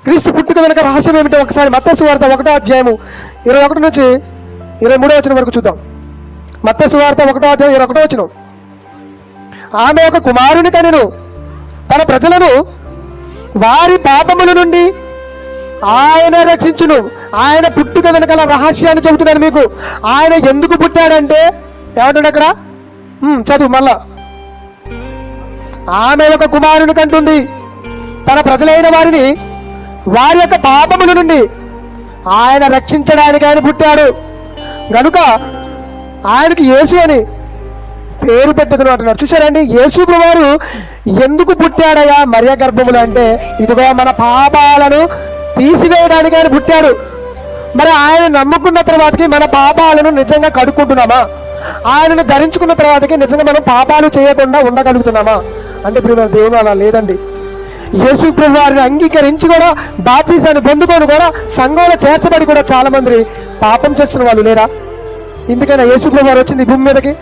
క్రీస్తు పుట్టుక వెనుక రహస్యం ఏమిటో ఒకసారి మత్తయి సువార్త 1వ అధ్యాయము 21 నుంచి 23వ వచనం వరకు చూద్దాం. మత్తయి సువార్త 1వ అధ్యాయం 21వ వచనం. ఆమె ఒక కుమారుని కనెను, తన ప్రజలను వారి పాపముల నుండి ఆయన రక్షించును. ఆయన పుట్టుక వెనకాల రహస్యాన్ని చెబుతున్నాను మీకు. ఆయన ఎందుకు పుట్టాడంటే ఏమంటాడు అక్కడ? చదువు మళ్ళా. ఆమె ఒక కుమారుని కంటుంది, తన ప్రజలైన వారిని వారి యొక్క పాపముల నుండి ఆయన రక్షించడానికి ఆయన పుట్టాడు గనుక ఆయనకి యేసు అని పేరు పెట్టదును అంటున్నారు. చూసారండి, యేసు ప్రభువారు ఎందుకు పుట్టాడయా మరియ గర్భములు అంటే, ఇదిగో మన పాపాలను తీసివేయడానికి ఆయన పుట్టాడు. మరి ఆయన నమ్ముకున్న తర్వాతకి మన పాపాలను నిజంగా కడుక్కుంటున్నామా? ఆయనను ధరించుకున్న తర్వాతకి నిజంగా మనం పాపాలు చేయకుండా ఉండగలుగుతున్నామా అంటే ప్రియమైన దేవుడు అలా లేదండి. యేసు ప్రభువారిని అంగీకరించి కూడా బాప్తిసాన్ని పొందుకొని కూడా సంఘంలో చేర్చబడి కూడా చాలా మంది పాపం చేస్తున్న వాళ్ళు లేరా? ఎందుకైనా యేసు ప్రభువారు వచ్చింది భూమి మీదకి.